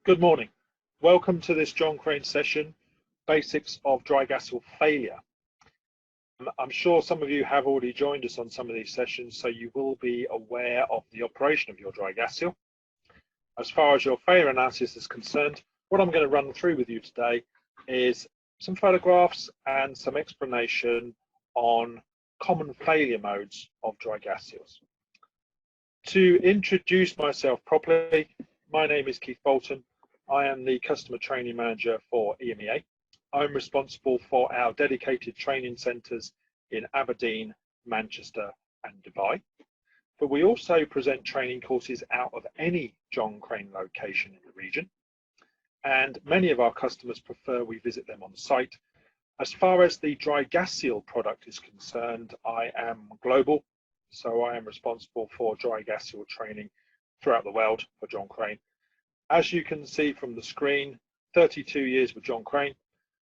Good morning. Welcome to this John Crane session, Basics of Dry Gas Seal Failure. I'm sure some of you have already joined us on some of these sessions, so you will be aware of the operation of your dry gas seal. As far as your failure analysis is concerned, what I'm going to run through with you today is some photographs and some explanation on common failure modes of dry gas seals. To introduce myself properly, my name is Keith Bolton. I am the Customer Training Manager for EMEA. I'm responsible for our dedicated training centres in Aberdeen, Manchester and Dubai. But we also present training courses out of any John Crane location in the region. And many of our customers prefer we visit them on site. As far as the dry gas seal product is concerned, I am global. So I am responsible for dry gas seal training throughout the world for John Crane. As you can see from the screen, 32 years with John Crane,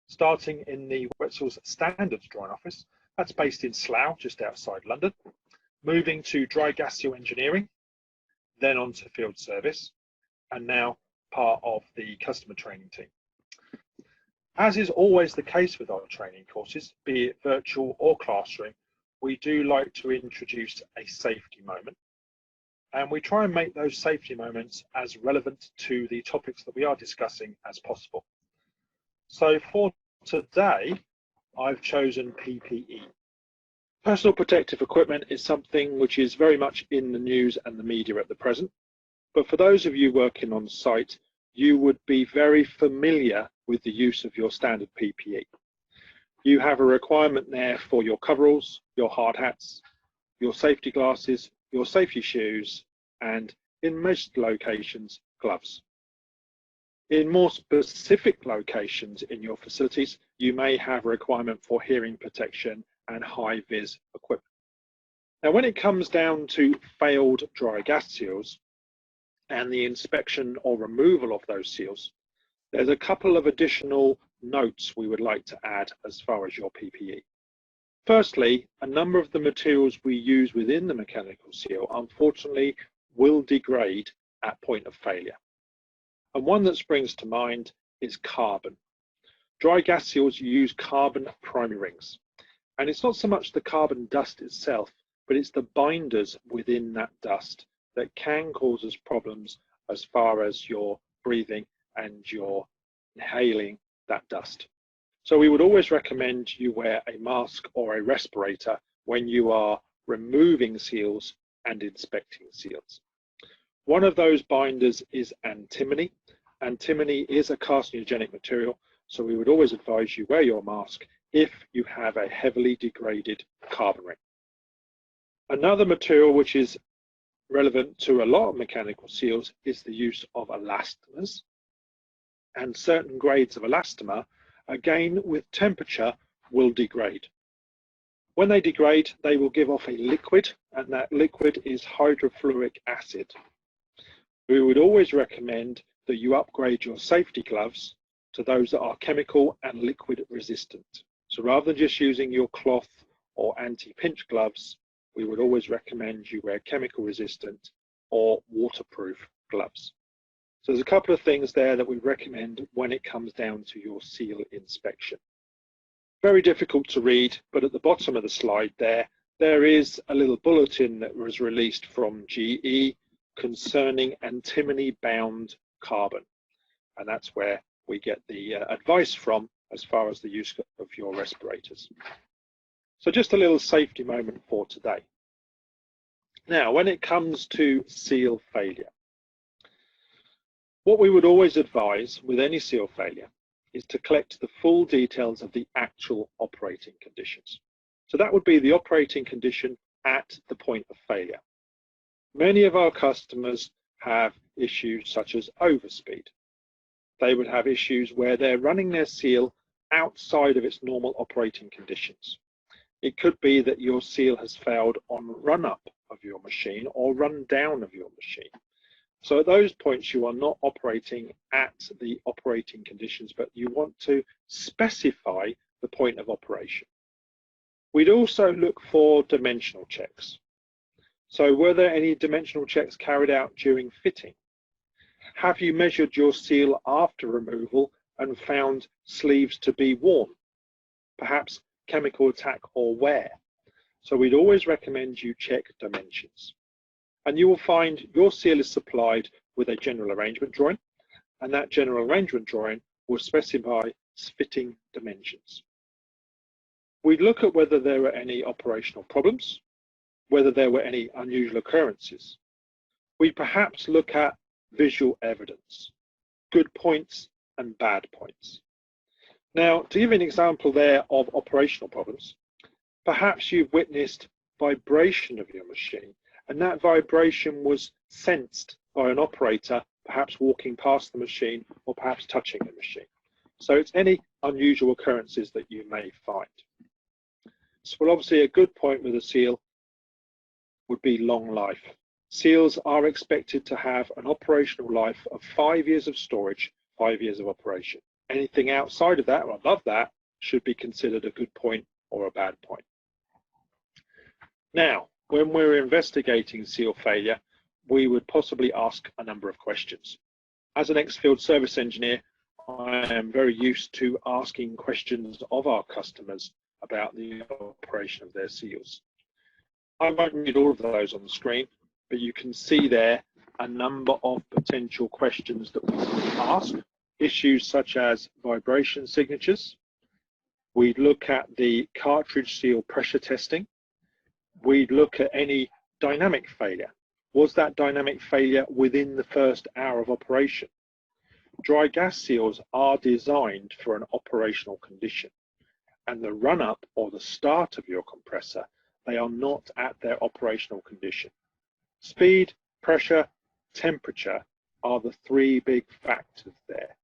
starting in the Wet Seals Standards Drying Office. That's based in Slough, just outside London. Moving to Dry Gas Seal Engineering, then on to Field Service, and now part of the customer training team. As is always the case with our training courses, be it virtual or classroom, we do like to introduce a safety moment. And we try and make those safety moments as relevant to the topics that we are discussing as possible. So for today, I've chosen PPE. Personal protective equipment is something which is very much in the news and the media at the present. But for those of you working on site, you would be very familiar with the use of your standard PPE. You have a requirement there for your coveralls, your hard hats, your safety glasses, your safety shoes, and in most locations, gloves. In more specific locations in your facilities, you may have a requirement for hearing protection and high-vis equipment. Now, when it comes down to failed dry gas seals and the inspection or removal of those seals, there's a couple of additional notes we would like to add as far as your PPE. Firstly, a number of the materials we use within the mechanical seal, unfortunately, will degrade at point of failure. And one that springs to mind is carbon. Dry gas seals use carbon primary rings. And it's not so much the carbon dust itself, but it's the binders within that dust that can cause us problems as far as your breathing and your inhaling that dust. So we would always recommend you wear a mask or a respirator when you are removing seals and inspecting seals. One of those binders is antimony. Antimony is a carcinogenic material, so we would always advise you wear your mask if you have a heavily degraded carbon ring. Another material which is relevant to a lot of mechanical seals is the use of elastomers, and certain grades of elastomer, again with temperature, will degrade. When they degrade, they will give off a liquid, and that liquid is hydrofluoric acid. We would always recommend that you upgrade your safety gloves to those that are chemical and liquid resistant. So rather than just using your cloth or anti-pinch gloves, we would always recommend you wear chemical resistant or waterproof gloves. So there's a couple of things there that we recommend when it comes down to your seal inspection. Very difficult to read, but at the bottom of the slide there is a little bulletin that was released from GE concerning antimony-bound carbon. And that's where we get the advice from as far as the use of your respirators. So just a little safety moment for today. Now, when it comes to seal failure, what we would always advise with any seal failure is to collect the full details of the actual operating conditions. So that would be the operating condition at the point of failure. Many of our customers have issues such as overspeed. They would have issues where they're running their seal outside of its normal operating conditions. It could be that your seal has failed on run up of your machine or run down of your machine. So at those points, you are not operating at the operating conditions, but you want to specify the point of operation. We'd also look for dimensional checks. So were there any dimensional checks carried out during fitting? Have you measured your seal after removal and found sleeves to be worn? Perhaps chemical attack or wear. So we'd always recommend you check dimensions. And you will find your seal is supplied with a general arrangement drawing, and that general arrangement drawing will specify fitting dimensions. We'd look at whether there were any operational problems, whether there were any unusual occurrences. We'd perhaps look at visual evidence, good points and bad points. Now, to give you an example there of operational problems, perhaps you've witnessed vibration of your machine, and that vibration was sensed by an operator, perhaps walking past the machine or perhaps touching the machine. So it's any unusual occurrences that you may find. So well, obviously a good point with a seal would be long life. Seals are expected to have an operational life of 5 years of storage, 5 years of operation. Anything outside of that or above that should be considered a good point or a bad point. Now, when we're investigating seal failure, we would possibly ask a number of questions. As an ex-field service engineer, I am very used to asking questions of our customers about the operation of their seals. I won't read all of those on the screen, but you can see there a number of potential questions that we can ask. Issues such as vibration signatures. We'd look at the cartridge seal pressure testing. We'd look at any dynamic failure. Was that dynamic failure within the first hour of operation? Dry gas seals are designed for an operational condition, and the run-up or the start of your compressor, they are not at their operational condition. Speed, pressure, temperature are the three big factors there.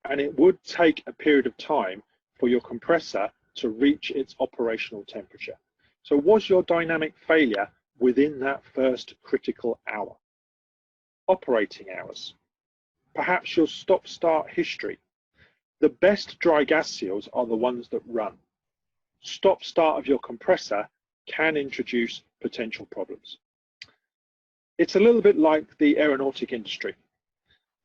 And it would take a period of time for your compressor to reach its operational temperature. So was your dynamic failure within that first critical hour? Operating hours. Perhaps your stop-start history. The best dry gas seals are the ones that run. Stop-start of your compressor can introduce potential problems. It's a little bit like the aeronautic industry.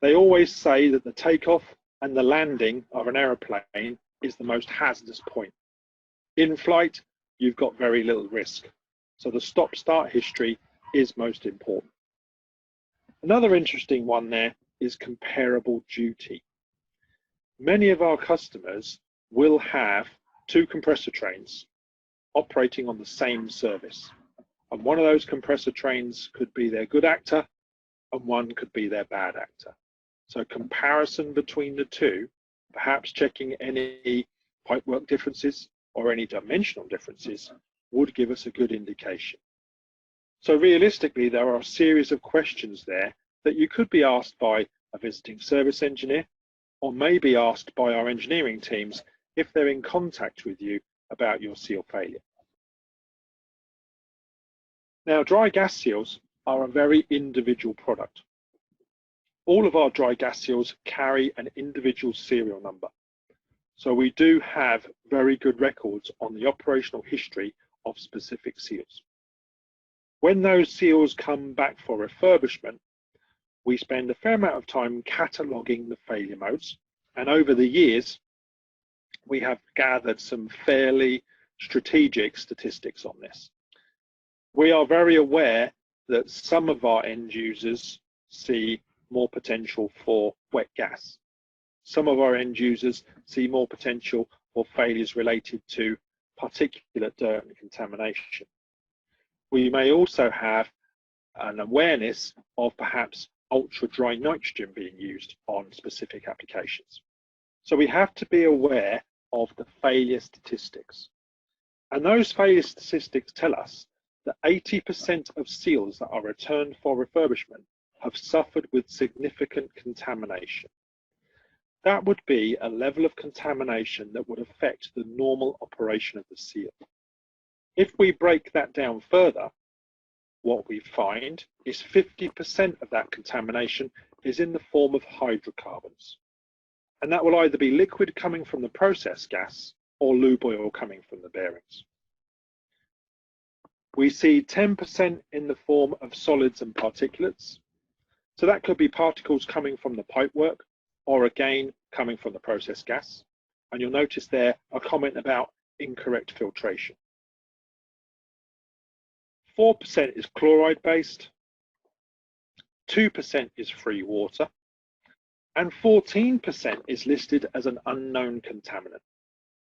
They always say that the takeoff and the landing of an aeroplane is the most hazardous point. In flight, you've got very little risk. So the stop-start history is most important. Another interesting one there is comparable duty. Many of our customers will have two compressor trains operating on the same service. And one of those compressor trains could be their good actor and one could be their bad actor. So comparison between the two, perhaps checking any pipework differences or any dimensional differences would give us a good indication. So realistically, there are a series of questions there that you could be asked by a visiting service engineer or maybe asked by our engineering teams if they're in contact with you about your seal failure. Now, dry gas seals are a very individual product. All of our dry gas seals carry an individual serial number. So we do have very good records on the operational history of specific seals. When those seals come back for refurbishment, we spend a fair amount of time cataloging the failure modes. And over the years, we have gathered some fairly strategic statistics on this. We are very aware that some of our end users see more potential for wet gas. Some of our end users see more potential for failures related to particulate dirt and contamination. We may also have an awareness of perhaps ultra dry nitrogen being used on specific applications. So we have to be aware of the failure statistics. And those failure statistics tell us that 80% of seals that are returned for refurbishment have suffered with significant contamination. That would be a level of contamination that would affect the normal operation of the seal. If we break that down further, what we find is 50% of that contamination is in the form of hydrocarbons. And that will either be liquid coming from the process gas or lube oil coming from the bearings. We see 10% in the form of solids and particulates, So that could be particles coming from the pipework, or again, coming from the process gas. And you'll notice there a comment about incorrect filtration. 4% is chloride based, 2% is free water, and 14% is listed as an unknown contaminant.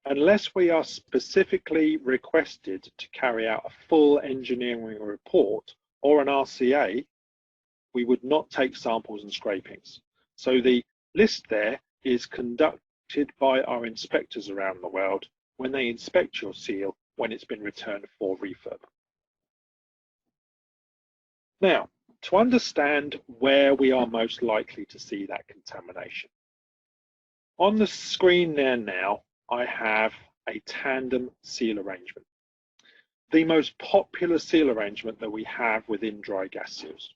Unless we are specifically requested to carry out a full engineering report or an RCA, we would not take samples and scrapings. So the list there is conducted by our inspectors around the world when they inspect your seal when it's been returned for refurb. Now, to understand where we are most likely to see that contamination. On the screen there now, I have a tandem seal arrangement, the most popular seal arrangement that we have within dry gas seals.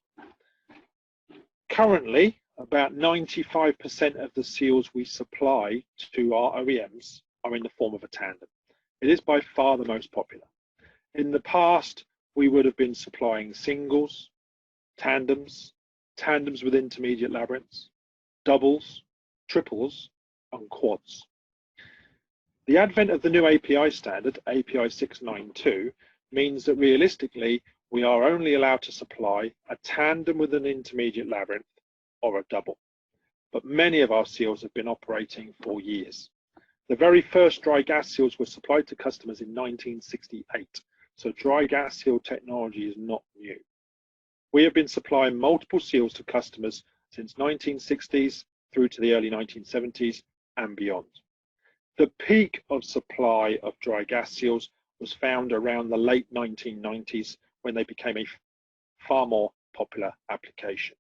Currently, about 95% of the seals we supply to our OEMs are in the form of a tandem. It is by far the most popular. In the past, we would have been supplying singles, tandems, tandems with intermediate labyrinths, doubles, triples, and quads. The advent of the new API standard, API 692, means that realistically, we are only allowed to supply a tandem with an intermediate labyrinth or a double. But many of our seals have been operating for years. The very first dry gas seals were supplied to customers in 1968, so dry gas seal technology is not new. We have been supplying multiple seals to customers since 1960s through to the early 1970s and beyond. The peak of supply of dry gas seals was found around the late 1990s when they became a far more popular application.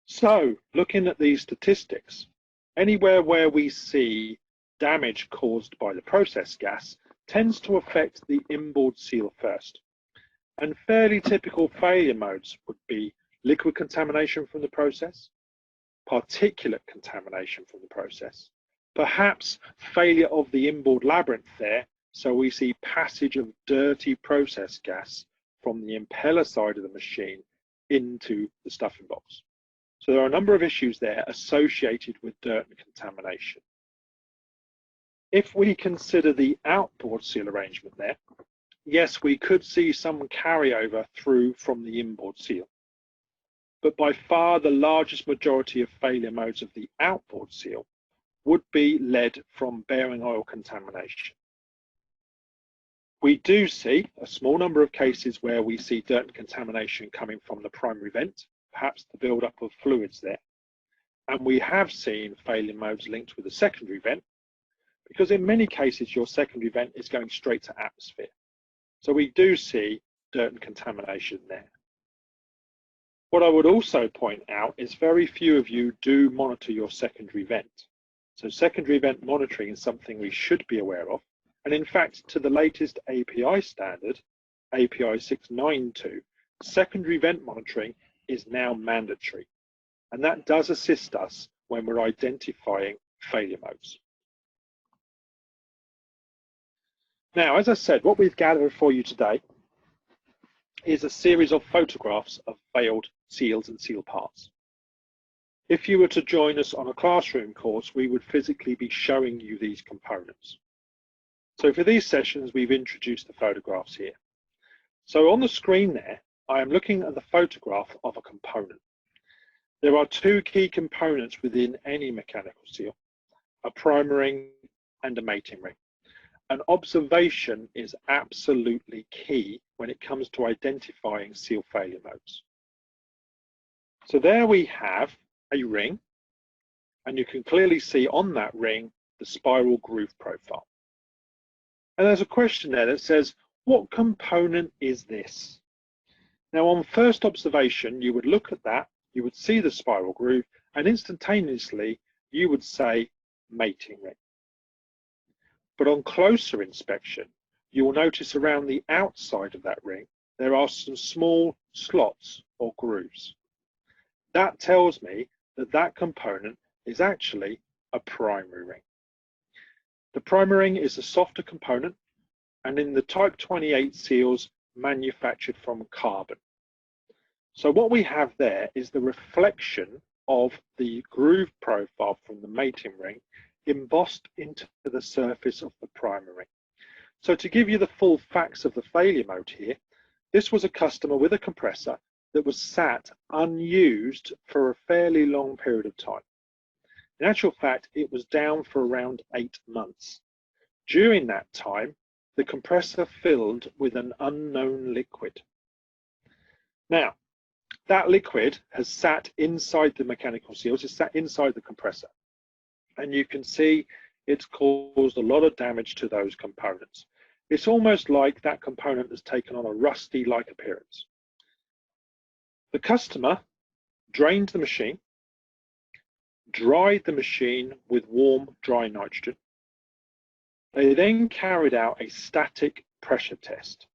So, looking at these statistics, anywhere where we see damage caused by the process gas tends to affect the inboard seal first. And fairly typical failure modes would be liquid contamination from the process, particulate contamination from the process, perhaps failure of the inboard labyrinth there, so we see passage of dirty process gas from the impeller side of the machine into the stuffing box. So there are a number of issues there associated with dirt and contamination. If we consider the outboard seal arrangement there, yes, we could see some carryover through from the inboard seal. But by far the largest majority of failure modes of the outboard seal would be lead from bearing oil contamination. We do see a small number of cases where we see dirt and contamination coming from the primary vent, perhaps the buildup of fluids there. And we have seen failure modes linked with the secondary vent, because in many cases your secondary vent is going straight to atmosphere. So we do see dirt and contamination there. What I would also point out is very few of you do monitor your secondary vent. So secondary vent monitoring is something we should be aware of. And in fact, to the latest API standard, API 692, secondary vent monitoring is now mandatory. And that does assist us when we're identifying failure modes. Now, as I said, what we've gathered for you today is a series of photographs of failed seals and seal parts. If you were to join us on a classroom course, we would physically be showing you these components. So for these sessions, we've introduced the photographs here. So on the screen there, I am looking at the photograph of a component. There are two key components within any mechanical seal, a primer ring and a mating ring. An observation is absolutely key when it comes to identifying seal failure modes. So there we have a ring, and you can clearly see on that ring the spiral groove profile. And there's a question there that says, what component is this? Now on first observation, you would look at that, you would see the spiral groove, and instantaneously you would say mating ring. But on closer inspection, you will notice around the outside of that ring, there are some small slots or grooves. That tells me that that component is actually a primary ring. The primary ring is a softer component, and in the Type 28 seals manufactured from carbon. So what we have there is the reflection of the groove profile from the mating ring embossed into the surface of the primer ring. So to give you the full facts of the failure mode here, this was a customer with a compressor that was sat unused for a fairly long period of time. In actual fact, it was down for around 8 months. During that time, the compressor filled with an unknown liquid. Now, that liquid has sat inside the mechanical seals, it's sat inside the compressor. And you can see it's caused a lot of damage to those components. It's almost like that component has taken on a rusty-like appearance. The customer drained the machine, dried the machine with warm, dry nitrogen. They then carried out a static pressure test.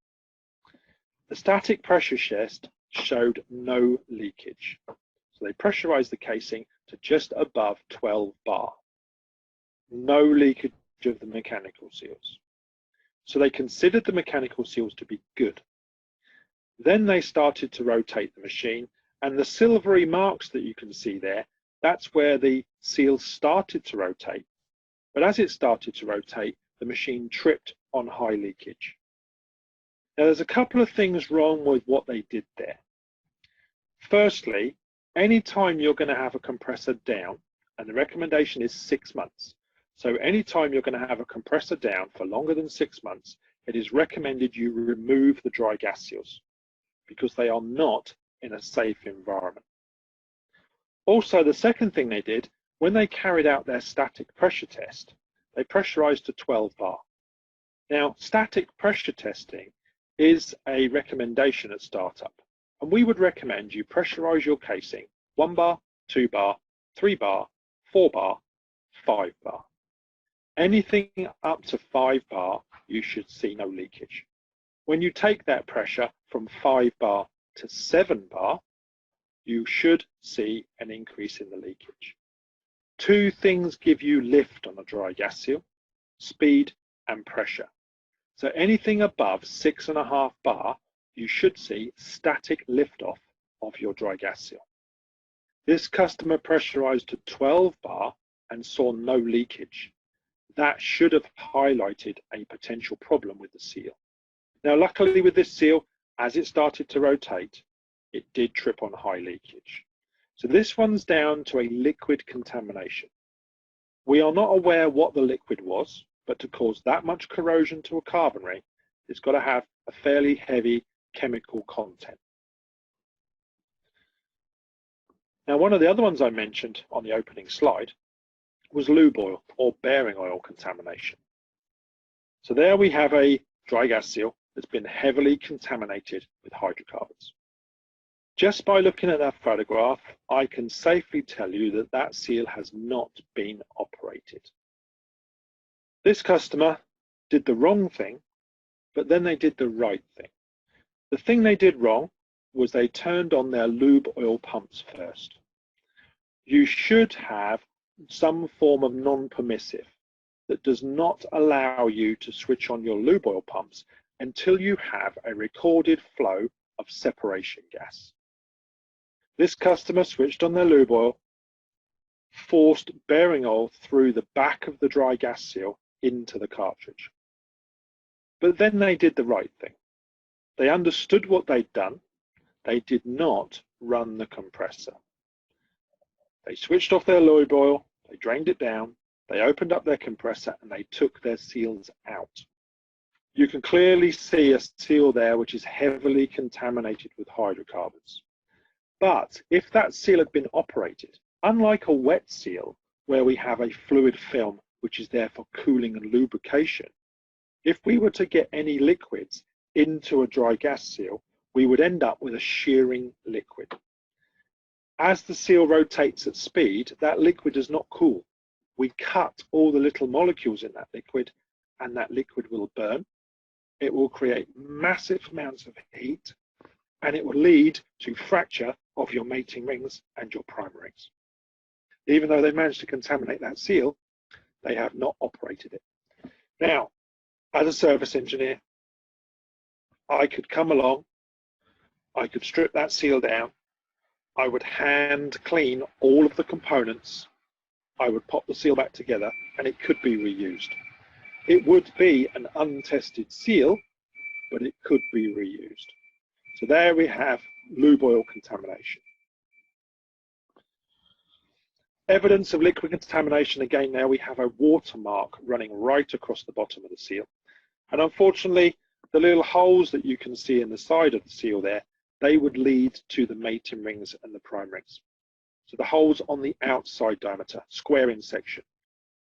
The static pressure test showed no leakage. So they pressurized the casing to just above 12 bar. No leakage of the mechanical seals. So they considered the mechanical seals to be good. Then they started to rotate the machine, and the silvery marks that you can see there, that's where the seal started to rotate. But as it started to rotate, the machine tripped on high leakage. Now there's a couple of things wrong with what they did there. Firstly, anytime you're going to have a compressor down, and the recommendation is 6 months. So anytime you're going to have a compressor down for longer than 6 months, it is recommended you remove the dry gas seals because they are not in a safe environment. Also, the second thing they did, when they carried out their static pressure test, they pressurized to 12 bar. Now, static pressure testing is a recommendation at startup, and we would recommend you pressurize your casing 1 bar, 2 bar, 3 bar, 4 bar, 5 bar. Anything up to 5 bar, you should see no leakage. When you take that pressure from 5 bar to 7 bar, you should see an increase in the leakage. 2 things give you lift on a dry gas seal: speed and pressure. So anything above 6.5 bar, you should see static liftoff of your dry gas seal. This customer pressurized to 12 bar and saw no leakage. That should have highlighted a potential problem with the seal. Now, luckily with this seal, as it started to rotate, it did trip on high leakage. So this one's down to a liquid contamination. We are not aware what the liquid was, but to cause that much corrosion to a carbon ring, it's got to have a fairly heavy chemical content. Now, one of the other ones I mentioned on the opening slide was lube oil or bearing oil contamination. So there we have a dry gas seal that's been heavily contaminated with hydrocarbons. Just by looking at that photograph, I can safely tell you that that seal has not been operated. This customer did the wrong thing, but then they did the right thing. The thing they did wrong was they turned on their lube oil pumps first. You should have some form of non-permissive that does not allow you to switch on your lube oil pumps until you have a recorded flow of separation gas. This customer switched on their lube oil, forced bearing oil through the back of the dry gas seal into the cartridge. But then they did the right thing. They understood what they'd done. They did not run the compressor. They switched off their lube oil, they drained it down, they opened up their compressor, and they took their seals out. You can clearly see a seal there which is heavily contaminated with hydrocarbons. But if that seal had been operated, unlike a wet seal where we have a fluid film which is there for cooling and lubrication, if we were to get any liquids into a dry gas seal, we would end up with a shearing liquid. As the seal rotates at speed, that liquid does not cool. We cut all the little molecules in that liquid, and that liquid will burn. It will create massive amounts of heat, and it will lead to fracture of your mating rings and your primer rings. Even though they managed to contaminate that seal, they have not operated it. Now, as a service engineer, I could come along, I could strip that seal down. I would hand clean all of the components. I would pop the seal back together and it could be reused. It would be an untested seal, but it could be reused. So there we have lube oil contamination. Evidence of liquid contamination, again, now we have a watermark running right across the bottom of the seal. And unfortunately, the little holes that you can see in the side of the seal there, they would lead to the mating rings and the prime rings. So the holes on the outside diameter, square in section.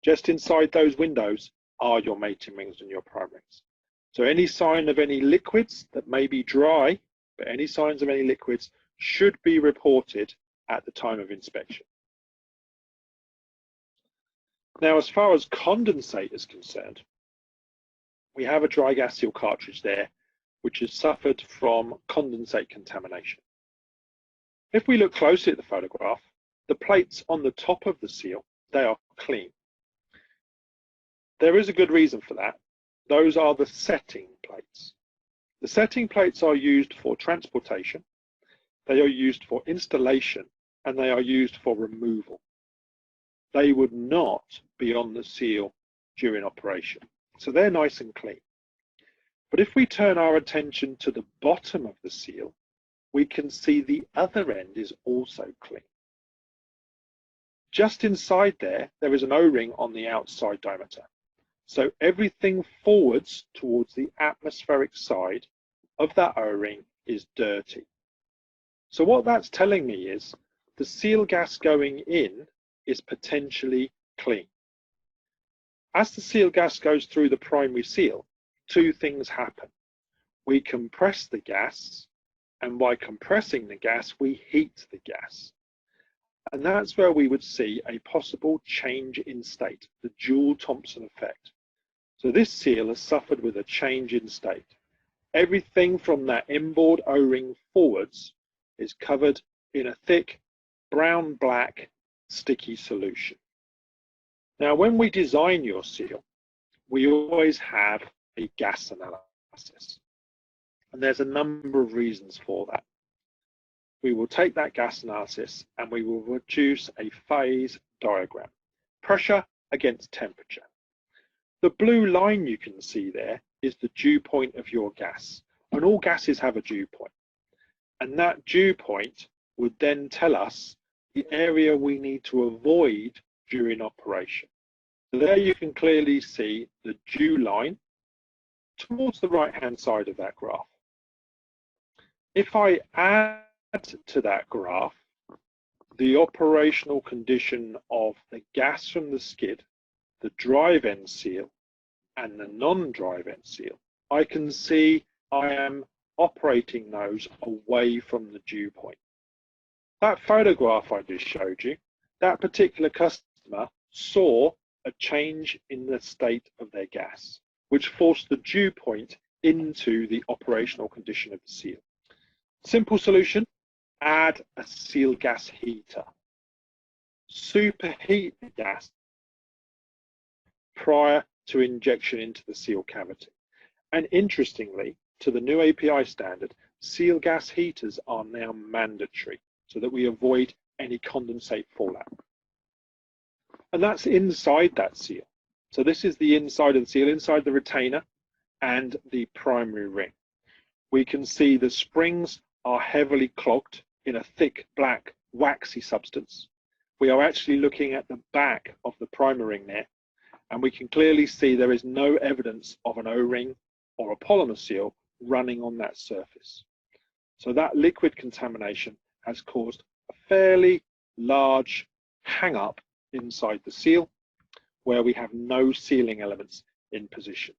Just inside those windows are your mating rings and your prime rings. So any sign of any liquids that may be dry, but any signs of any liquids should be reported at the time of inspection. Now, as far as condensate is concerned, we have a dry gas seal cartridge there, which has suffered from condensate contamination. If we look closely at the photograph, the plates on the top of the seal, they are clean. There is a good reason for that. Those are the setting plates. The setting plates are used for transportation, they are used for installation, and they are used for removal. They would not be on the seal during operation. So they're nice and clean. But if we turn our attention to the bottom of the seal, we can see the other end is also clean. Just inside there, there is an O-ring on the outside diameter. So everything forwards towards the atmospheric side of that O-ring is dirty. So what that's telling me is the seal gas going in is potentially clean. As the seal gas goes through the primary seal, two things happen. We compress the gas, and by compressing the gas, we heat the gas. And that's where we would see a possible change in state, the Joule-Thomson effect. So this seal has suffered with a change in state. Everything from that inboard O-ring forwards is covered in a thick brown-black sticky solution. Now, when we design your seal, we always have a gas analysis. And there's a number of reasons for that. We will take that gas analysis and we will produce a phase diagram. Pressure against temperature. The blue line you can see there is the dew point of your gas. And all gases have a dew point. And that dew point would then tell us the area we need to avoid during operation. So there you can clearly see the dew line towards the right-hand side of that graph. If I add to that graph the operational condition of the gas from the skid, the drive end seal, and the non-drive end seal, I can see I am operating those away from the dew point. That photograph I just showed you, that particular customer saw a change in the state of their gas, which forced the dew point into the operational condition of the seal. Simple solution, add a seal gas heater. Superheat the gas prior to injection into the seal cavity. And interestingly, to the new API standard, seal gas heaters are now mandatory so that we avoid any condensate fallout. And that's inside that seal. So this is the inside of the seal, inside the retainer and the primary ring. We can see the springs are heavily clogged in a thick black waxy substance. We are actually looking at the back of the primary ring there, and we can clearly see there is no evidence of an O-ring or a polymer seal running on that surface. So that liquid contamination has caused a fairly large hang-up inside the seal where we have no sealing elements in position.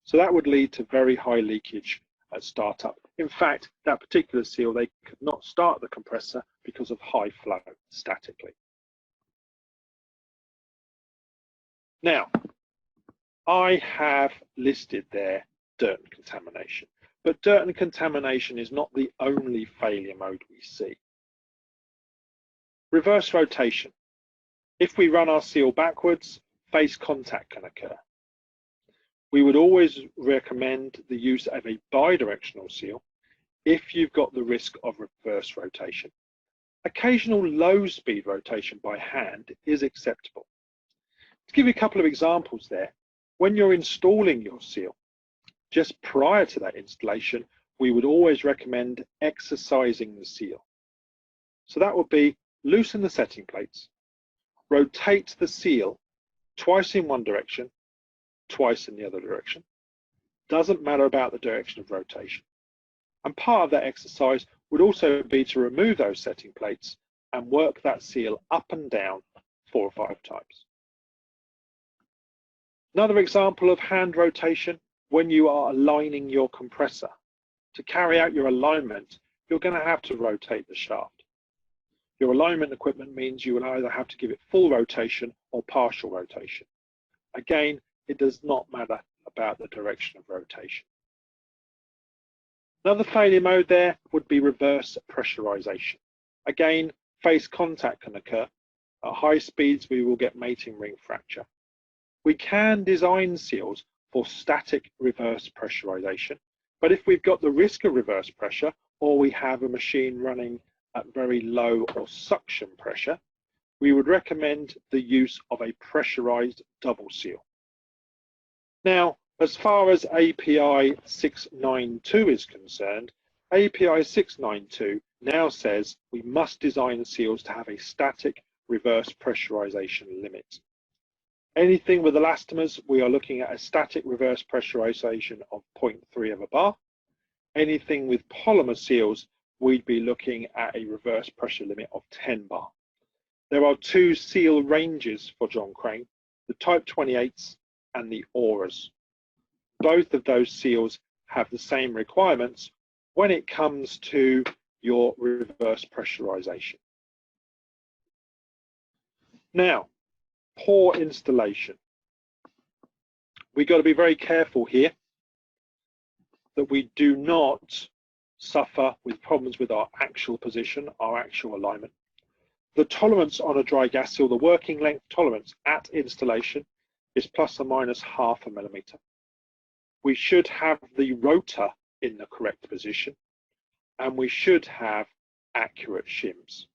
So that would lead to very high leakage at startup. In fact, that particular seal, they could not start the compressor because of high flow statically. Now, I have listed there dirt and contamination, but dirt and contamination is not the only failure mode we see. Reverse rotation. If we run our seal backwards, face contact can occur. We would always recommend the use of a bidirectional seal, if you've got the risk of reverse rotation. Occasional low-speed rotation by hand is acceptable. To give you a couple of examples there, when you're installing your seal, just prior to that installation, we would always recommend exercising the seal. So that would be loosen the setting plates, rotate the seal twice in one direction, twice in the other direction. Doesn't matter about the direction of rotation. And part of that exercise would also be to remove those setting plates and work that seal up and down 4 or 5 times. Another example of hand rotation, when you are aligning your compressor. To carry out your alignment, you're going to have to rotate the shaft. Your alignment equipment means you will either have to give it full rotation or partial rotation. Again, it does not matter about the direction of rotation. Another failure mode there would be reverse pressurization. Again, face contact can occur. At high speeds, we will get mating ring fracture. We can design seals for static reverse pressurization, but if we've got the risk of reverse pressure, or we have a machine running at very low or suction pressure, we would recommend the use of a pressurized double seal. Now, as far as API 692 is concerned, API 692 now says we must design seals to have a static reverse pressurization limit. Anything with elastomers, we are looking at a static reverse pressurization of 0.3 of a bar. Anything with polymer seals, we'd be looking at a reverse pressure limit of 10 bar. There are 2 seal ranges for John Crane, the Type 28s and the Auras. Both of those seals have the same requirements when it comes to your reverse pressurization. Now, poor installation. We've got to be very careful here that we do not suffer with problems with our actual position, our actual alignment. The tolerance on a dry gas seal, the working length tolerance at installation, is plus or minus ½ millimeter. We should have the rotor in the correct position, and we should have accurate shims.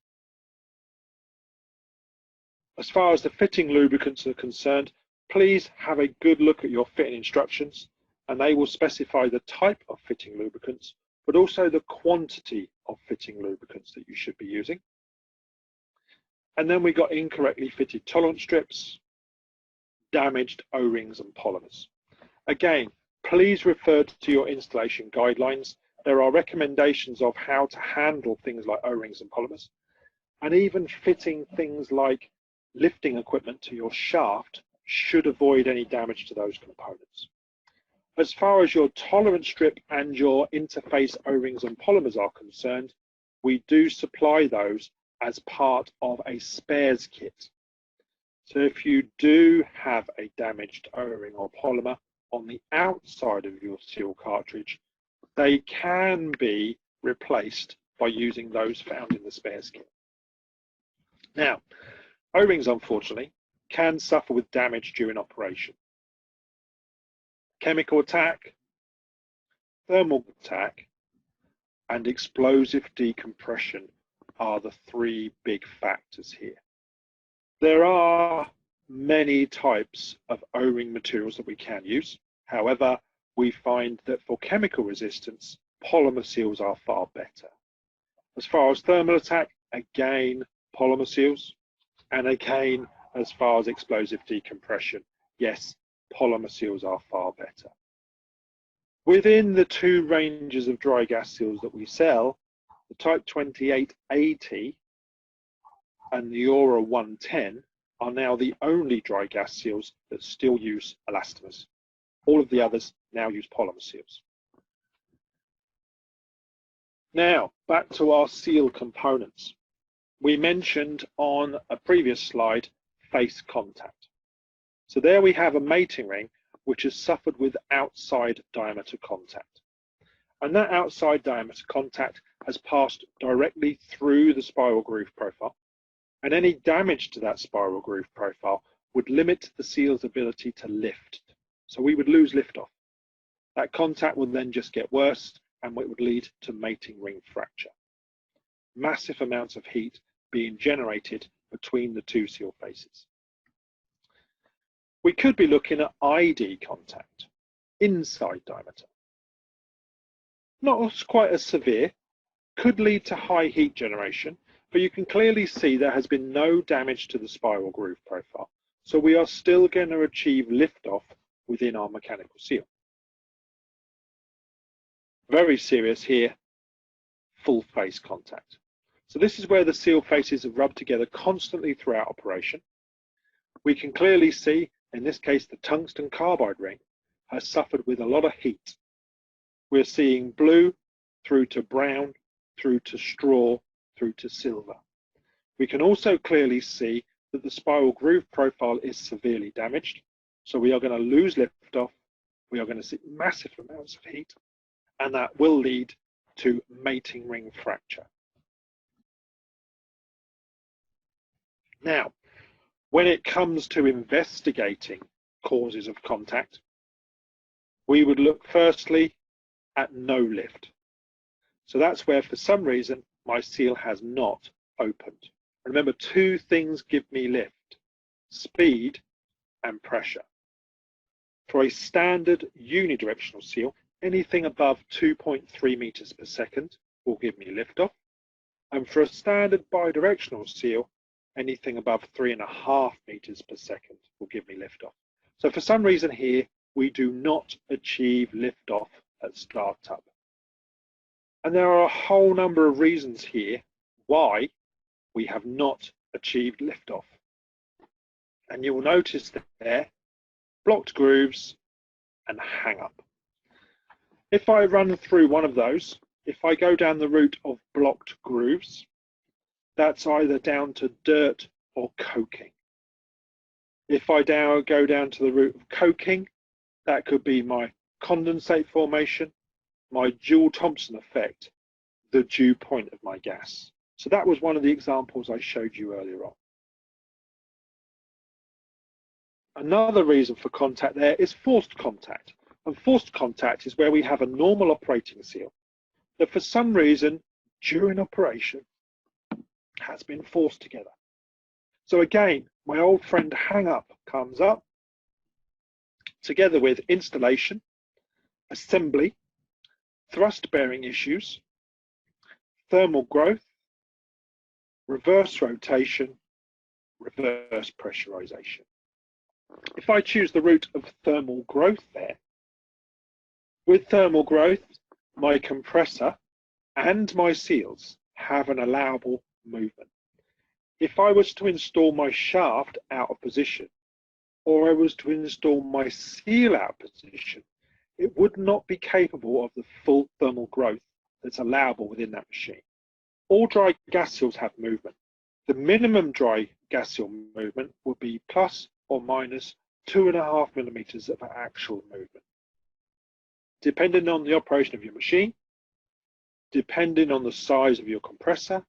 As far as the fitting lubricants are concerned, please have a good look at your fitting instructions, and they will specify the type of fitting lubricants, but also the quantity of fitting lubricants that you should be using. And then we got incorrectly fitted tolerance strips, damaged O-rings and polymers. Again, please refer to your installation guidelines. There are recommendations of how to handle things like O-rings and polymers, and even fitting things like lifting equipment to your shaft should avoid any damage to those components. As far as your tolerance strip and your interface O-rings and polymers are concerned, we do supply those as part of a spares kit. So if you do have a damaged O-ring or polymer on the outside of your seal cartridge, they can be replaced by using those found in the spares kit. Now, O-rings, unfortunately, can suffer with damage during operation. Chemical attack, thermal attack, and explosive decompression are the 3 big factors here. There are many types of O-ring materials that we can use. However, we find that for chemical resistance, polymer seals are far better. As far as thermal attack, again, polymer seals. And again, as far as explosive decompression, yes, polymer seals are far better. Within the 2 ranges of dry gas seals that we sell, the Type 2880 and the Aura 110 are now the only dry gas seals that still use elastomers. All of the others now use polymer seals. Now, back to our seal components. We mentioned on a previous slide face contact. So there we have a mating ring which has suffered with outside diameter contact. And that outside diameter contact has passed directly through the spiral groove profile. And any damage to that spiral groove profile would limit the seal's ability to lift. So we would lose liftoff. That contact would then just get worse, and it would lead to mating ring fracture. Massive amounts of heat being generated between the two seal faces. We could be looking at ID contact, inside diameter. Not quite as severe, could lead to high heat generation, but you can clearly see there has been no damage to the spiral groove profile. So we are still going to achieve liftoff within our mechanical seal. Very serious here, full face contact. So this is where the seal faces are rubbed together constantly throughout operation. We can clearly see, in this case, the tungsten carbide ring has suffered with a lot of heat. We're seeing blue through to brown, through to straw, through to silver. We can also clearly see that the spiral groove profile is severely damaged. So we are going to lose liftoff. We are going to see massive amounts of heat, and that will lead to mating ring fracture. Now, when it comes to investigating causes of contact, we would look firstly at no lift. So that's where, for some reason, my seal has not opened. Remember, two things give me lift: speed and pressure. For a standard unidirectional seal, anything above 2.3 meters per second will give me liftoff. And for a standard bidirectional seal, anything above 3.5 meters per second will give me liftoff. So for some reason here, we do not achieve liftoff at startup. And there are a whole number of reasons here why we have not achieved liftoff. And you will notice that there, blocked grooves and hang up. If I run through one of those, if I go down the route of blocked grooves, that's either down to dirt or coking. If I go down to the route of coking, that could be my condensate formation, my Joule-Thomson effect, the dew point of my gas. So that was one of the examples I showed you earlier on. Another reason for contact there is forced contact. And forced contact is where we have a normal operating seal that for some reason during operation has been forced together. So again, my old friend hang up comes up together with installation, assembly, thrust bearing issues, thermal growth, reverse rotation, reverse pressurization. If I choose the route of thermal growth there, with thermal growth, my compressor and my seals have an allowable movement. If I was to install my shaft out of position, or I was to install my seal out of position, it would not be capable of the full thermal growth that's allowable within that machine. All dry gas seals have movement. The minimum dry gas seal movement would be plus or minus 2.5 millimeters of actual movement. Depending on the operation of your machine, depending on the size of your compressor,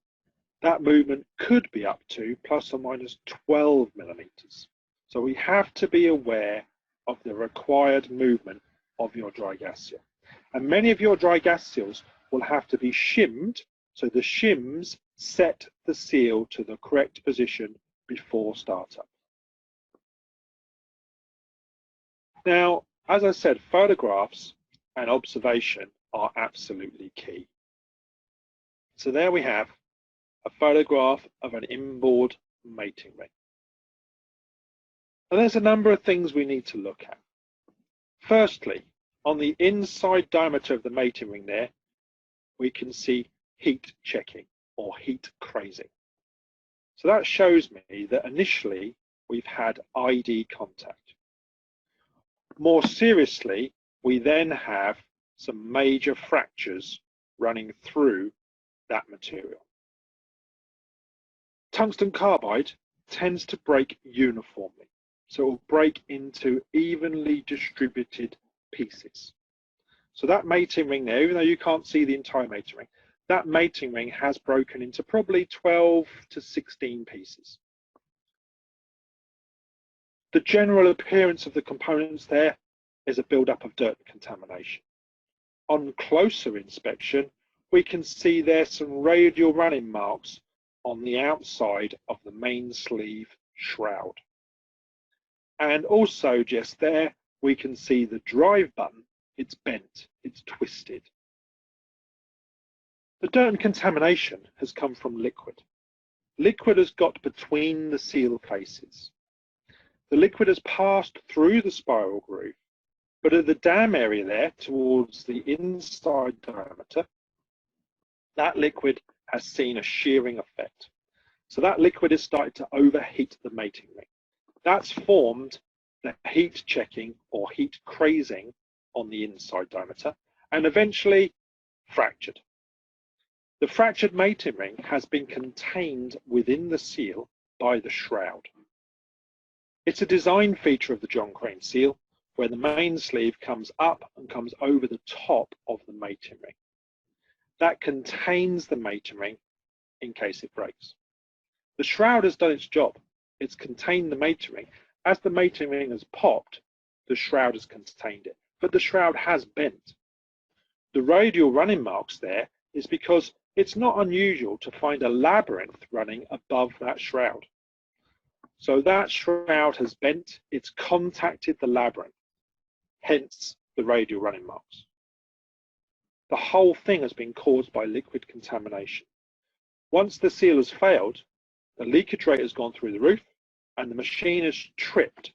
that movement could be up to plus or minus 12 millimeters. So we have to be aware of the required movement of your dry gas seal. And many of your dry gas seals will have to be shimmed, so the shims set the seal to the correct position before startup. Now, as I said, photographs and observation are absolutely key. So there we have a photograph of an inboard mating ring. And there's a number of things we need to look at. Firstly, on the inside diameter of the mating ring there, we can see heat checking or heat crazing. So that shows me that initially we've had ID contact. More seriously, we then have some major fractures running through that material. Tungsten carbide tends to break uniformly, so it will break into evenly distributed pieces. So that mating ring there, even though you can't see the entire mating ring, that mating ring has broken into probably 12 to 16 pieces. The general appearance of the components there is a buildup of dirt and contamination. on closer inspection, we can see there's some radial running marks on the outside of the main sleeve shroud. And also just there, we can see the drive button. It's bent, it's twisted. The dirt and contamination has come from liquid. Liquid has got between the seal faces. The liquid has passed through the spiral groove, but at the dam area there, towards the inside diameter, that liquid has seen a shearing effect. So that liquid has started to overheat the mating ring. That's formed the heat checking or heat crazing on the inside diameter and eventually fractured. The fractured mating ring has been contained within the seal by the shroud. It's a design feature of the John Crane seal where the main sleeve comes up and comes over the top of the mating ring. That contains the mating ring in case it breaks. The shroud has done its job. It's contained the mating ring. As the mating ring has popped, the shroud has contained it, but the shroud has bent. The radial running marks there is because it's not unusual to find a labyrinth running above that shroud. So that shroud has bent, it's contacted the labyrinth, hence the radial running marks. The whole thing has been caused by liquid contamination. Once the seal has failed, the leakage rate has gone through the roof and the machine has tripped.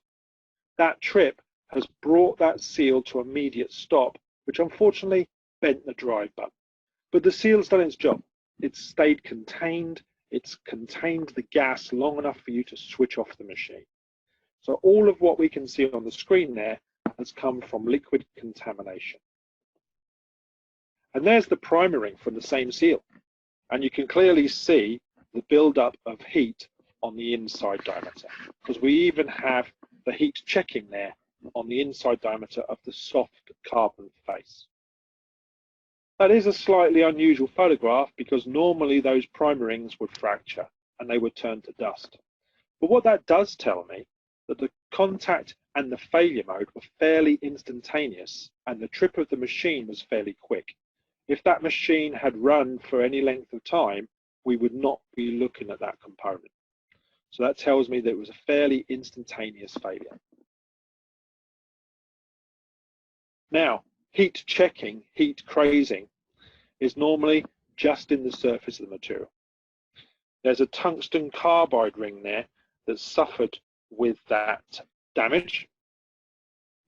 That trip has brought that seal to immediate stop, which unfortunately bent the drive button. But the seal's done its job. It's stayed contained. It's contained the gas long enough for you to switch off the machine. So all of what we can see on the screen there has come from liquid contamination. And there's the primer ring from the same seal. And you can clearly see the buildup of heat on the inside diameter, because we even have the heat checking there on the inside diameter of the soft carbon face. That is a slightly unusual photograph because normally those primer rings would fracture and they would turn to dust. But what that does tell me that the contact and the failure mode were fairly instantaneous and the trip of the machine was fairly quick. If that machine had run for any length of time, we would not be looking at that component. So that tells me that it was a fairly instantaneous failure. Now, heat checking, heat crazing, is normally just in the surface of the material. There's a tungsten carbide ring there that suffered with that damage,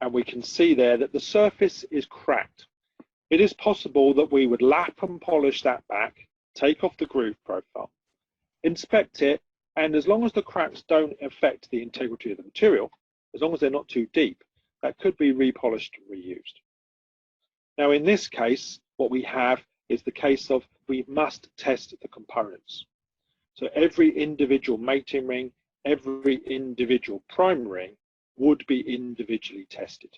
and we can see there that the surface is cracked. It is possible that we would lap and polish that back, take off the groove profile, inspect it, and as long as the cracks don't affect the integrity of the material, as long as they're not too deep, that could be repolished and reused. Now in this case, what we have is the case of we must test the components. So every individual mating ring, every individual primer ring would be individually tested.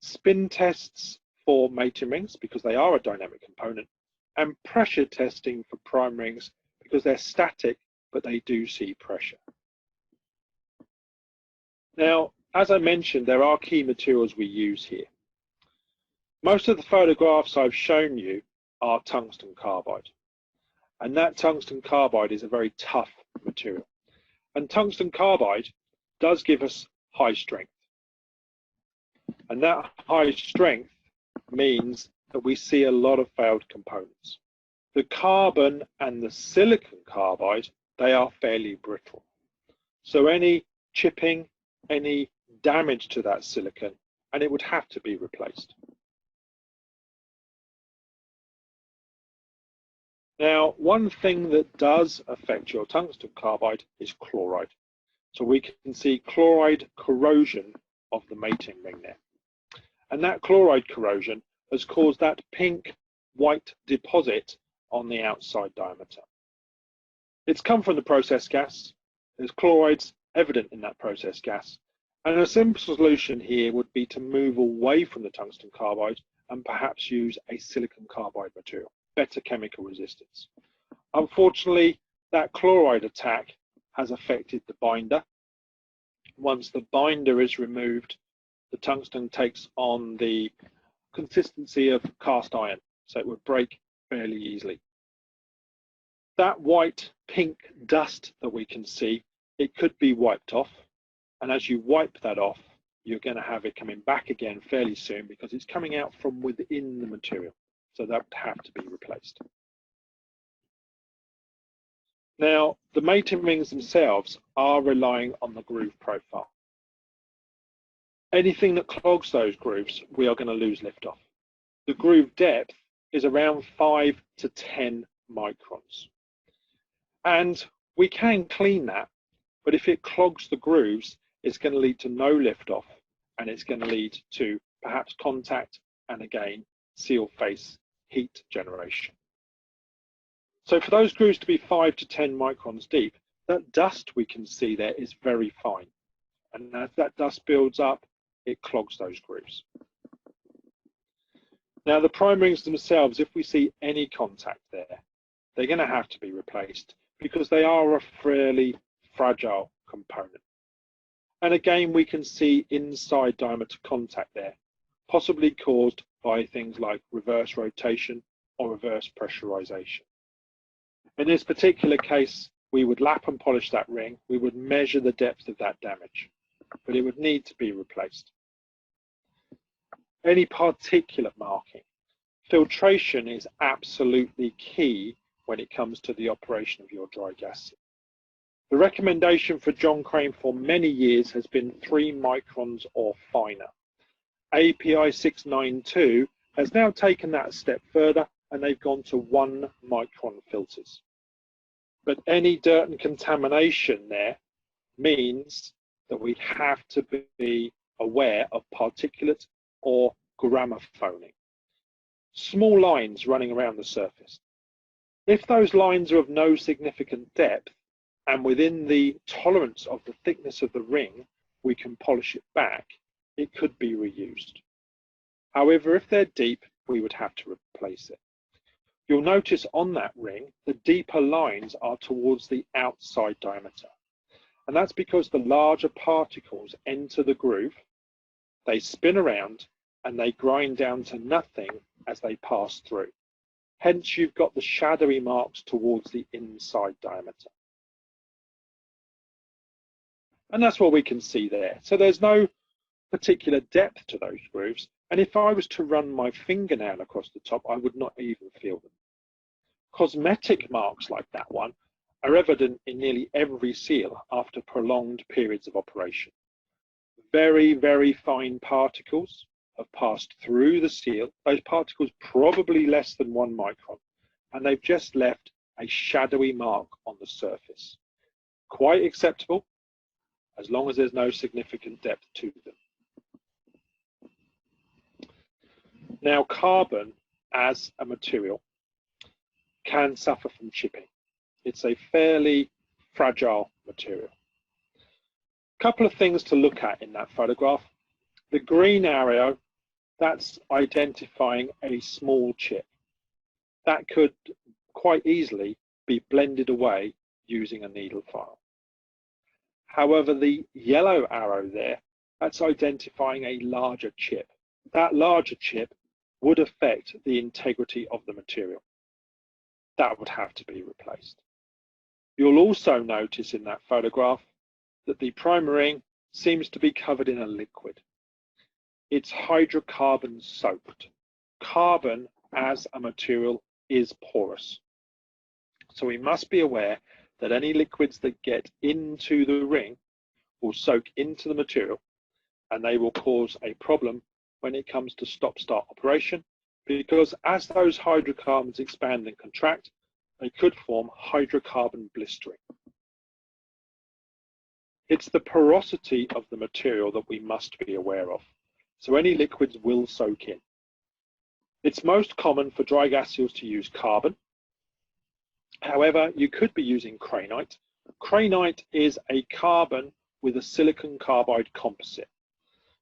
Spin tests for mating rings because they are a dynamic component, and pressure testing for prime rings because they're static but they do see pressure. Now, as I mentioned, there are key materials we use here. Most of the photographs I've shown you are tungsten carbide, and that tungsten carbide is a very tough material. And tungsten carbide does give us high strength, and that high strength means that we see a lot of failed components. The carbon and the silicon carbide, they are fairly brittle. So any chipping, any damage to that silicon, and it would have to be replaced. Now, one thing that does affect your tungsten carbide is chloride. So we can see chloride corrosion of the mating ring there. And that chloride corrosion has caused that pink white deposit on the outside diameter. It's come from the process gas. There's chlorides evident in that process gas. And a simple solution here would be to move away from the tungsten carbide and perhaps use a silicon carbide material, better chemical resistance. Unfortunately, that chloride attack has affected the binder. Once the binder is removed, the tungsten takes on the consistency of cast iron, so it would break fairly easily. That white pink dust that we can see, it could be wiped off, and as you wipe that off, you're going to have it coming back again fairly soon because it's coming out from within the material, so that would have to be replaced. Now, the mating rings themselves are relying on the groove profile. Anything that clogs those grooves, we are going to lose liftoff. The groove depth is around 5 to 10 microns. And we can clean that, but if it clogs the grooves, it's going to lead to no liftoff, and it's going to lead to perhaps contact and again, seal face heat generation. So for those grooves to be 5 to 10 microns deep, that dust we can see there is very fine. And as that dust builds up, it clogs those grooves. Now the prime rings themselves, if we see any contact there, they're going to have to be replaced because they are a fairly fragile component. And again, we can see inside diameter contact there, possibly caused by things like reverse rotation or reverse pressurization. In this particular case, we would lap and polish that ring, we would measure the depth of that damage, but it would need to be replaced. Any particulate marking. Filtration is absolutely key when it comes to the operation of your dry gas seal. The recommendation for John Crane for many years has been 3 microns or finer. API 692 has now taken that a step further and they've gone to 1 micron filters. But any dirt and contamination there means that we have to be aware of particulate or gramophoning. Small lines running around the surface. If those lines are of no significant depth and within the tolerance of the thickness of the ring, we can polish it back, it could be reused. However, if they're deep, we would have to replace it. You'll notice on that ring, the deeper lines are towards the outside diameter. And that's because the larger particles enter the groove, they spin around, and they grind down to nothing as they pass through. Hence, you've got the shadowy marks towards the inside diameter. And that's what we can see there. So there's no particular depth to those grooves. And if I was to run my fingernail across the top, I would not even feel them. Cosmetic marks like that one are evident in nearly every seal after prolonged periods of operation. Very, very fine particles have passed through the seal. Those particles probably less than 1 micron, and they've just left a shadowy mark on the surface. Quite acceptable, as long as there's no significant depth to them. Now, carbon as a material can suffer from chipping. It's a fairly fragile material. A couple of things to look at in that photograph. The green arrow, that's identifying a small chip. That could quite easily be blended away using a needle file. However, the yellow arrow there, that's identifying a larger chip. That larger chip would affect the integrity of the material. That would have to be replaced. You'll also notice in that photograph that the primer ring seems to be covered in a liquid. It's hydrocarbon soaked. Carbon as a material is porous. So we must be aware that any liquids that get into the ring will soak into the material, and they will cause a problem when it comes to stop-start operation, because as those hydrocarbons expand and contract, they could form hydrocarbon blistering. It's the porosity of the material that we must be aware of. So any liquids will soak in. It's most common for dry gas seals to use carbon. However, you could be using cranite. Cranite is a carbon with a silicon carbide composite.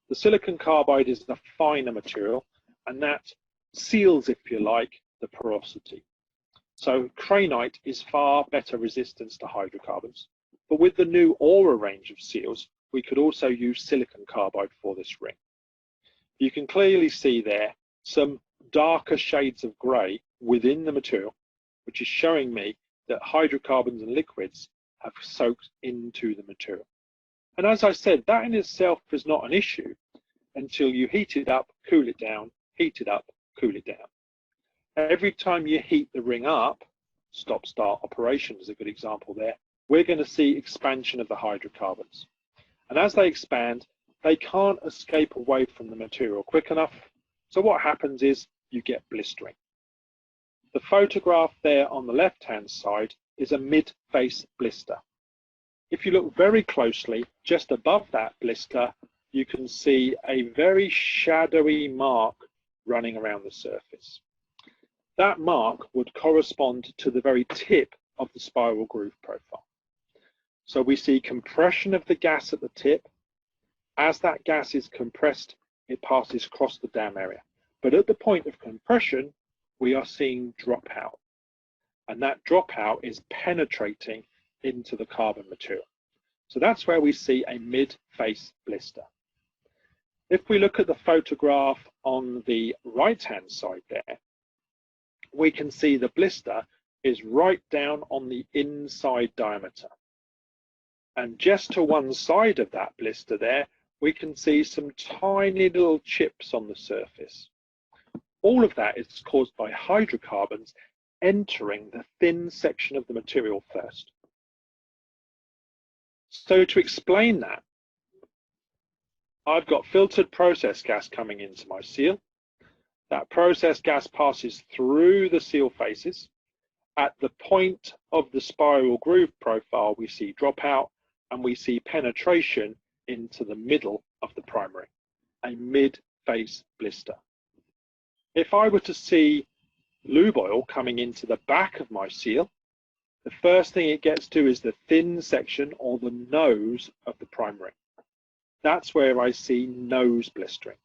The silicon carbide is a finer material, and that seals, if you like, the porosity. So cranite is far better resistance to hydrocarbons. But with the new Aura range of seals, we could also use silicon carbide for this ring. You can clearly see there some darker shades of grey within the material, which is showing me that hydrocarbons and liquids have soaked into the material. And as I said, that in itself is not an issue until you heat it up, cool it down, heat it up, cool it down. Every time you heat the ring up, stop-start operation is a good example there, we're going to see expansion of the hydrocarbons. And as they expand, they can't escape away from the material quick enough. So what happens is you get blistering. The photograph there on the left-hand side is a mid-face blister. If you look very closely, just above that blister, you can see a very shadowy mark running around the surface. That mark would correspond to the very tip of the spiral groove profile. So we see compression of the gas at the tip. As that gas is compressed, it passes across the dam area. But at the point of compression, we are seeing dropout. And that dropout is penetrating into the carbon material. So that's where we see a mid-face blister. If we look at the photograph on the right-hand side there, we can see the blister is right down on the inside diameter. And just to one side of that blister there, we can see some tiny little chips on the surface. All of that is caused by hydrocarbons entering the thin section of the material first. So to explain that, I've got filtered process gas coming into my seal. That process gas passes through the seal faces. At the point of the spiral groove profile, we see dropout and we see penetration into the middle of the primary, a mid-face blister. If I were to see lube oil coming into the back of my seal, the first thing it gets to is the thin section or the nose of the primary. That's where I see nose blistering.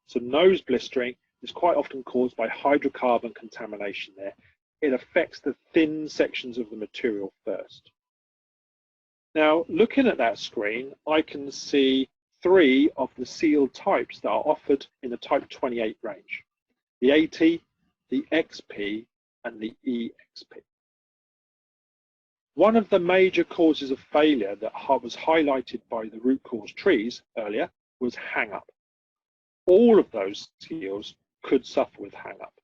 So nose blistering is quite often caused by hydrocarbon contamination there. It affects the thin sections of the material first. Now, looking at that screen, I can see 3 of the seal types that are offered in the type 28 range: the AT, the XP, and the EXP. One of the major causes of failure that was highlighted by the root cause trees earlier was hang-up. All of those seals could suffer with hang-up.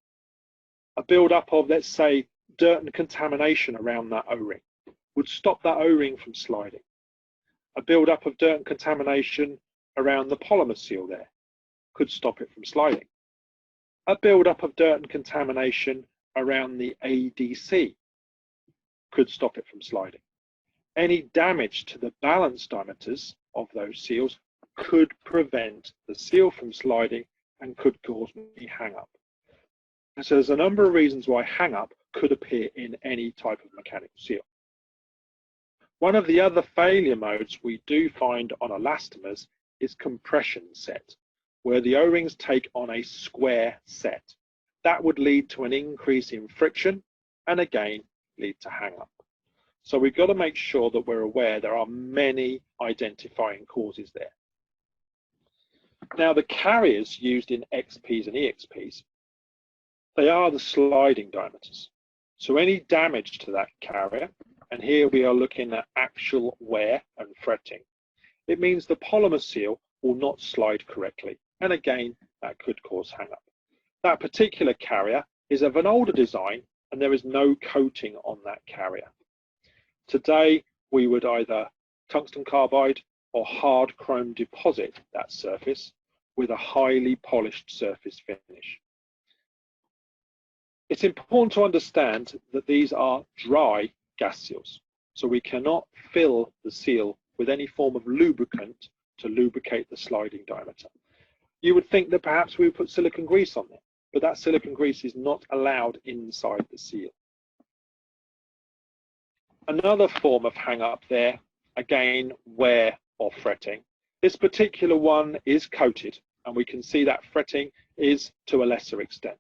A build-up of, let's say, dirt and contamination around that O-ring would stop that O-ring from sliding. A build-up of dirt and contamination around the polymer seal there could stop it from sliding. A build-up of dirt and contamination around the ADC could stop it from sliding. Any damage to the balance diameters of those seals could prevent the seal from sliding and could cause me hang-up. So there's a number of reasons why hang-up could appear in any type of mechanical seal. One of the other failure modes we do find on elastomers is compression set, where the O-rings take on a square set. That would lead to an increase in friction and again lead to hang-up. So we've got to make sure that we're aware there are many identifying causes there. Now, the carriers used in XPs and EXPs, they are the sliding diameters. So any damage to that carrier, and here we are looking at actual wear and fretting, it means the polymer seal will not slide correctly. And again, that could cause hang-up. That particular carrier is of an older design and there is no coating on that carrier. Today, we would either tungsten carbide or hard chrome deposit that surface with a highly polished surface finish. It's important to understand that these are dry gas seals, so we cannot fill the seal with any form of lubricant to lubricate the sliding diameter. You would think that perhaps we would put silicone grease on it, but that silicone grease is not allowed inside the seal. Another form of hang-up there, again, wear or fretting. This particular one is coated, and we can see that fretting is to a lesser extent.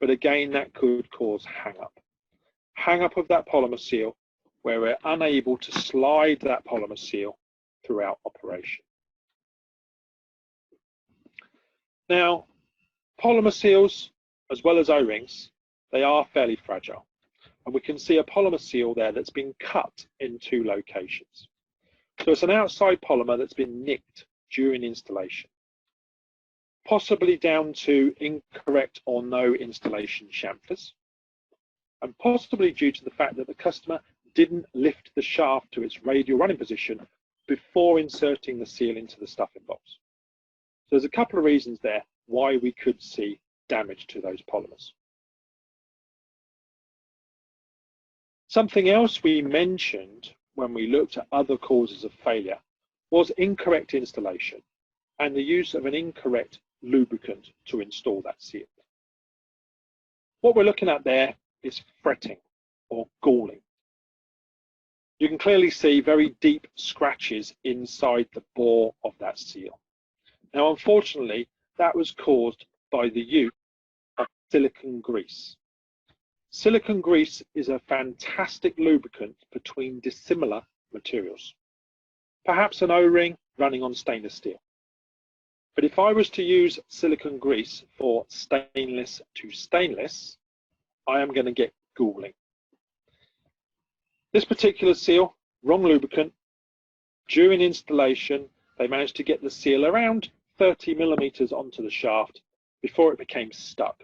But again, that could cause hang-up. Hang-up of that polymer seal, where we're unable to slide that polymer seal throughout operation. Now, Polymer seals, as well as O-rings, they are fairly fragile. And we can see a polymer seal there that's been cut in 2 locations. So it's an outside polymer that's been nicked during installation, possibly down to incorrect or no installation chamfers, and possibly due to the fact that the customer didn't lift the shaft to its radial running position before inserting the seal into the stuffing box. So there's a couple of reasons there why we could see damage to those polymers. Something else we mentioned when we looked at other causes of failure was incorrect installation and the use of an incorrect lubricant to install that seal. What we're looking at there is fretting or galling. You can clearly see very deep scratches inside the bore of that seal. Now, unfortunately, that was caused by the use of silicone grease. Silicone grease is a fantastic lubricant between dissimilar materials, perhaps an O-ring running on stainless steel. But if I was to use silicone grease for stainless to stainless, I am going to get galling. This particular seal, wrong lubricant. During installation, they managed to get the seal around 30 millimeters onto the shaft before it became stuck.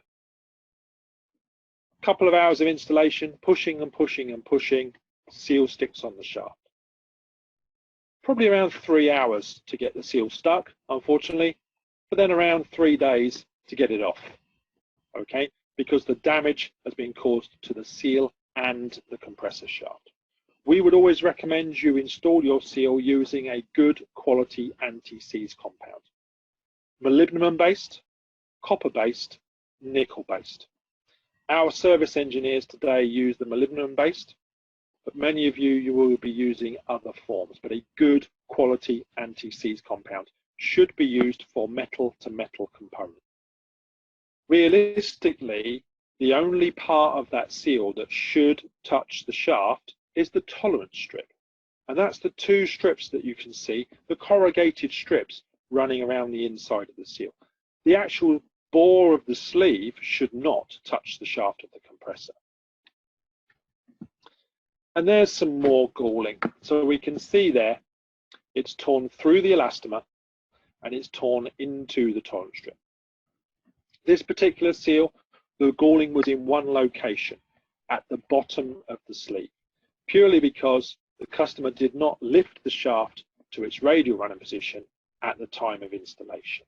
A couple of hours of installation, pushing and pushing and pushing, seal sticks on the shaft. Probably around 3 hours to get the seal stuck, unfortunately, but then around 3 days to get it off, okay? Because the damage has been caused to the seal and the compressor shaft. We would always recommend you install your seal using a good quality anti-seize compound. Molybdenum-based, copper-based, nickel-based. Our service engineers today use the molybdenum-based, but many of you will be using other forms, but a good quality anti-seize compound should be used for metal-to-metal components. Realistically, the only part of that seal that should touch the shaft is the tolerance strip, and that's the 2 strips that you can see, the corrugated strips running around the inside of the seal. The actual bore of the sleeve should not touch the shaft of the compressor. And there's some more galling. So we can see there, it's torn through the elastomer and it's torn into the tolerance strip. This particular seal, the galling was in one location at the bottom of the sleeve, purely because the customer did not lift the shaft to its radial running position at the time of installation.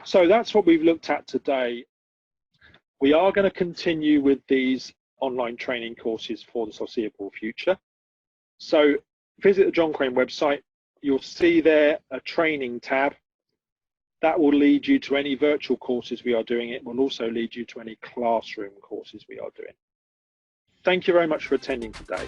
So that's what we've looked at today. We are going to continue with these online training courses for the foreseeable future. So visit the John Crane website. You'll see there a training tab. That will lead you to any virtual courses we are doing. It will also lead you to any classroom courses we are doing. Thank you very much for attending today.